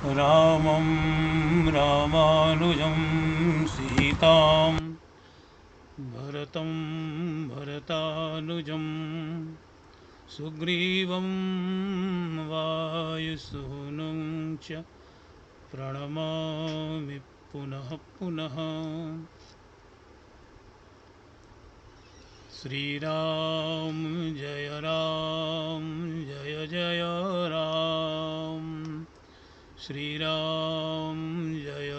रामं रामानुजं सीतां भरतं भरतानुजं सुग्रीवं वायुसूनुं च प्रणमामि पुनः पुनः। श्रीराम जय जय राम, श्रीराम जय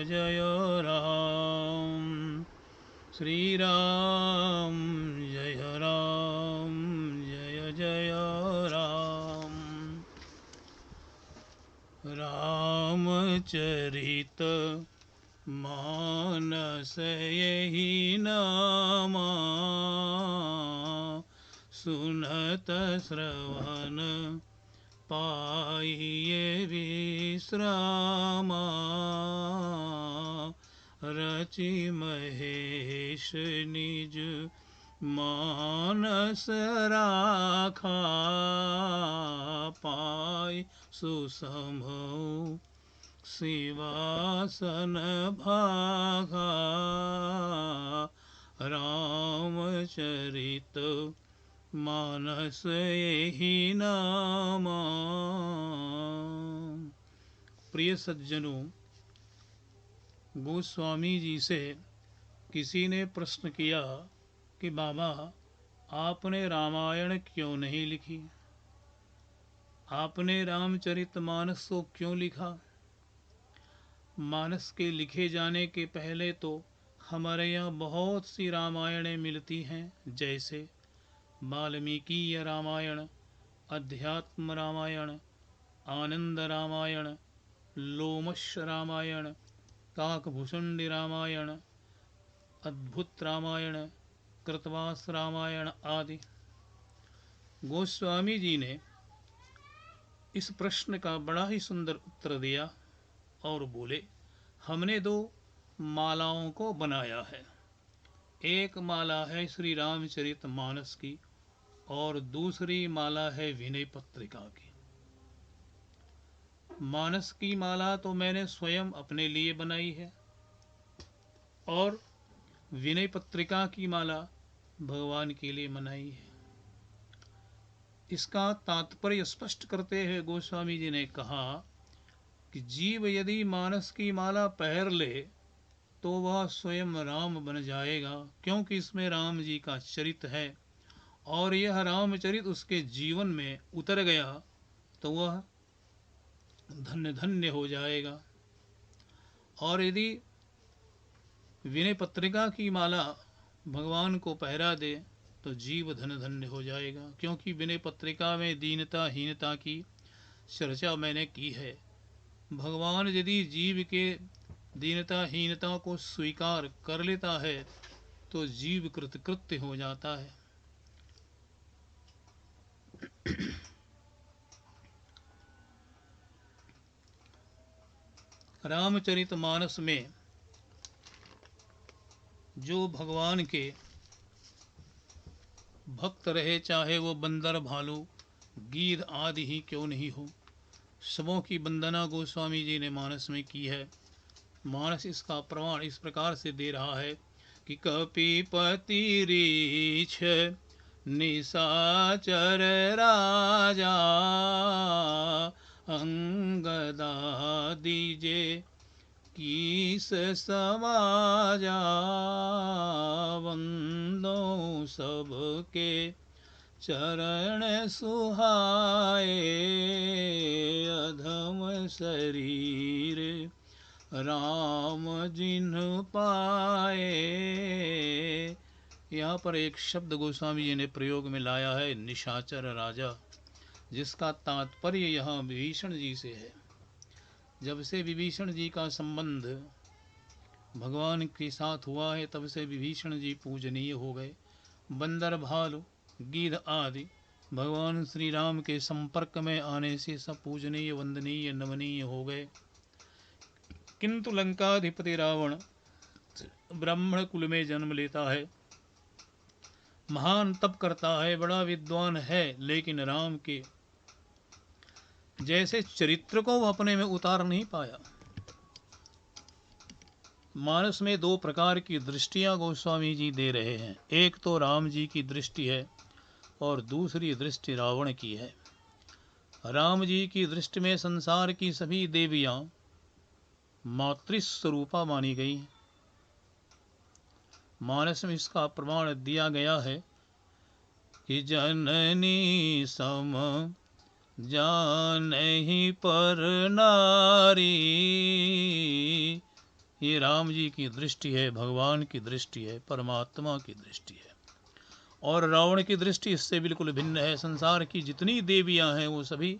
जय राम, श्रीराम जय जय राम। रामचरित मानस यही नामा, सुनत श्रवण पाइये विश्रामा। रचि महेश निज मानस राखा, पाई सुसमौ शिवासन भागा। रामचरित मानस यही नामा। प्रिय सज्जनों, गोस्वामी जी से किसी ने प्रश्न किया कि बाबा, आपने रामायण क्यों नहीं लिखी, आपने रामचरितमानस को क्यों लिखा। मानस के लिखे जाने के पहले तो हमारे यहाँ बहुत सी रामायणें मिलती हैं, जैसे वाल्मीकि रामायण, अध्यात्म रामायण, आनंद रामायण, लोमश रामायण, काकभूषुंडी रामायण, अद्भुत रामायण, कृतवास रामायण आदि। गोस्वामी जी ने इस प्रश्न का बड़ा ही सुंदर उत्तर दिया और बोले, हमने दो मालाओं को बनाया है। एक माला है श्री रामचरित मानस की और दूसरी माला है विनय पत्रिका की। मानस की माला तो मैंने स्वयं अपने लिए बनाई है और विनय पत्रिका की माला भगवान के लिए बनाई है। इसका तात्पर्य स्पष्ट करते हुए गोस्वामी जी ने कहा कि जीव यदि मानस की माला पहन ले तो वह स्वयं राम बन जाएगा, क्योंकि इसमें राम जी का चरित है और यह रामचरित उसके जीवन में उतर गया तो वह धन्य धन्य हो जाएगा। और यदि विनय पत्रिका की माला भगवान को पहरा दे तो जीव धन धन्य हो जाएगा, क्योंकि विनय पत्रिका में दीनता हीनता की चर्चा मैंने की है। भगवान यदि जीव के दीनता हीनता को स्वीकार कर लेता है तो जीव कृतकृत्य हो जाता है। रामचरित मानस में जो भगवान के भक्त रहे, चाहे वो बंदर भालू गीध आदि ही क्यों नहीं हो, सबों की वंदना गोस्वामी जी ने मानस में की है। मानस इसका प्रमाण इस प्रकार से दे रहा है कि कपिपति रीछ निशाचर राजा, अंगदा दीजे कीस समाजा। वंदो सबके चरण सुहाए, अधम शरीर राम जिन्ह पाए। यहाँ पर एक शब्द गोस्वामी जी ने प्रयोग में लाया है, निशाचर राजा, जिसका तात्पर्य यहाँ विभीषण जी से है। जब से विभीषण जी का संबंध भगवान के साथ हुआ है तब से विभीषण जी पूजनीय हो गए। बंदर भालू गीध आदि भगवान श्री राम के संपर्क में आने से सब पूजनीय वंदनीय नमनीय हो गए। किंतु लंकाधिपति रावण ब्राह्मण कुल में जन्म लेता है, महान तप करता है, बड़ा विद्वान है, लेकिन राम के जैसे चरित्र को वह अपने में उतार नहीं पाया। मानस में दो प्रकार की दृष्टियां गोस्वामी जी दे रहे हैं। एक तो राम जी की दृष्टि है और दूसरी दृष्टि रावण की है। राम जी की दृष्टि में संसार की सभी देवियां मातृस्वरूपा मानी गई। मानस में इसका प्रमाण दिया गया है कि जननी सम जानहि पर नारी। ये राम जी की दृष्टि है, भगवान की दृष्टि है, परमात्मा की दृष्टि है। और रावण की दृष्टि इससे बिल्कुल भिन्न है। संसार की जितनी देवियां हैं वो सभी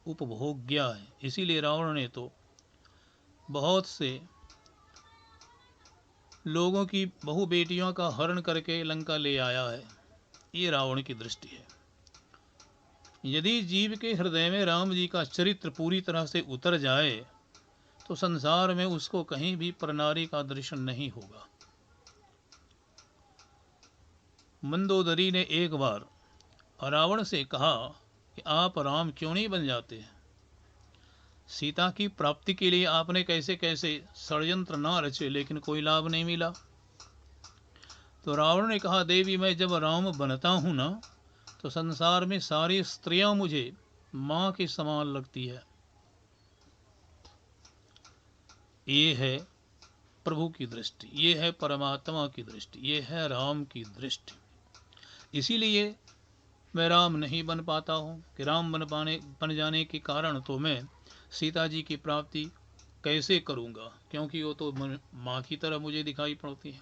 उपभोग्या है। इसीलिए रावण ने तो बहुत से लोगों की बहु बेटियों का हरण करके लंका ले आया है। ये रावण की दृष्टि है। यदि जीव के हृदय में राम जी का चरित्र पूरी तरह से उतर जाए तो संसार में उसको कहीं भी परनारी का दर्शन नहीं होगा। मंदोदरी ने एक बार रावण से कहा कि आप राम क्यों नहीं बन जाते? सीता की प्राप्ति के लिए आपने कैसे कैसे षड्यंत्र ना रचे, लेकिन कोई लाभ नहीं मिला। तो रावण ने कहा, देवी मैं जब राम बनता हूं ना तो संसार में सारी स्त्रियां मुझे मां के समान लगती है। ये है प्रभु की दृष्टि, ये है परमात्मा की दृष्टि, ये है राम की दृष्टि। इसीलिए मैं राम नहीं बन पाता हूँ कि राम बन जाने के कारण तो मैं सीता जी की प्राप्ति कैसे करूँगा, क्योंकि वो तो माँ की तरह मुझे दिखाई पड़ती है।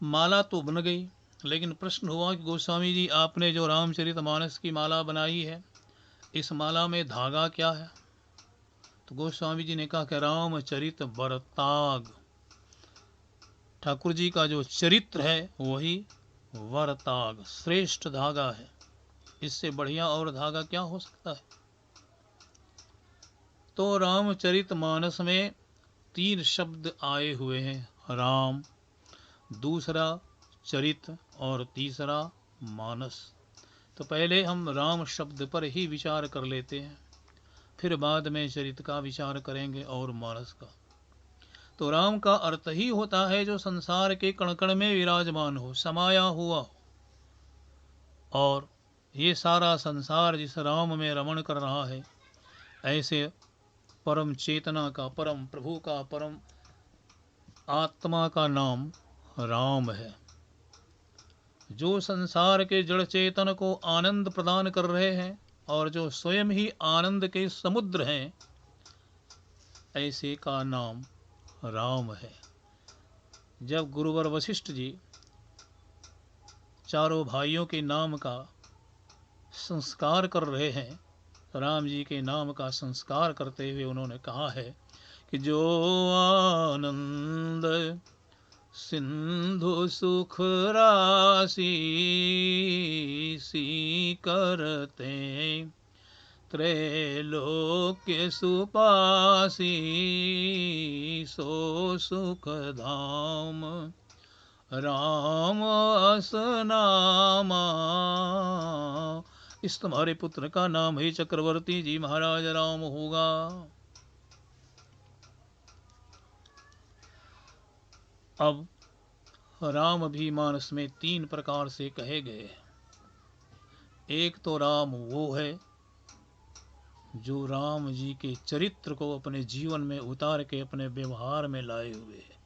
माला तो बन गई, लेकिन प्रश्न हुआ कि गोस्वामी जी आपने जो रामचरितमानस की माला बनाई है, इस माला में धागा क्या है? तो गोस्वामी जी ने कहा कि रामचरित वरताग, ठाकुर जी का जो चरित्र है वही वरताग श्रेष्ठ धागा है। इससे बढ़िया और धागा क्या हो सकता है? तो रामचरितमानस में 3 शब्द आए हुए हैं, राम, दूसरा चरित और तीसरा मानस। तो पहले हम राम शब्द पर ही विचार कर लेते हैं, फिर बाद में चरित का विचार करेंगे और मानस का। तो राम का अर्थ ही होता है जो संसार के कण कण में विराजमान हो, समाया हुआ हो। और ये सारा संसार जिस राम में रमण कर रहा है, ऐसे परम चेतना का, परम प्रभु का, परम आत्मा का नाम राम है, जो संसार के जड़ चेतन को आनंद प्रदान कर रहे हैं और जो स्वयं ही आनंद के समुद्र हैं, ऐसे का नाम राम है। जब गुरुवर वशिष्ठ जी चारों भाइयों के नाम का संस्कार कर रहे हैं, राम जी के नाम का संस्कार करते हुए उन्होंने कहा है कि जो आनंद सिंधु सुख राशि सी करते त्रैलोक्य सुपासी सो सुख धाम राम अस नामा। इस तुम्हारे पुत्र का नाम ही चक्रवर्ती जी महाराज राम होगा। अब राम भी मानस में 3 प्रकार से कहे गए। एक तो राम वो है जो राम जी के चरित्र को अपने जीवन में उतार के अपने व्यवहार में लाए हुए है।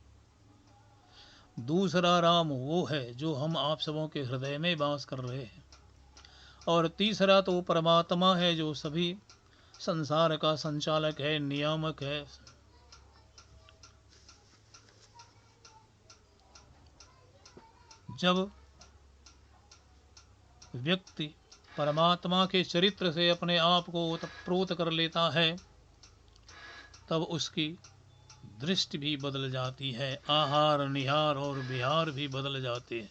दूसरा राम वो है जो हम आप सबों के हृदय में वास कर रहे हैं। और तीसरा तो परमात्मा है जो सभी संसार का संचालक है, नियामक है। जब व्यक्ति परमात्मा के चरित्र से अपने आप को ओतप्रोत कर लेता है, तब उसकी दृष्टि भी बदल जाती है, आहार निहार और विहार भी बदल जाते हैं।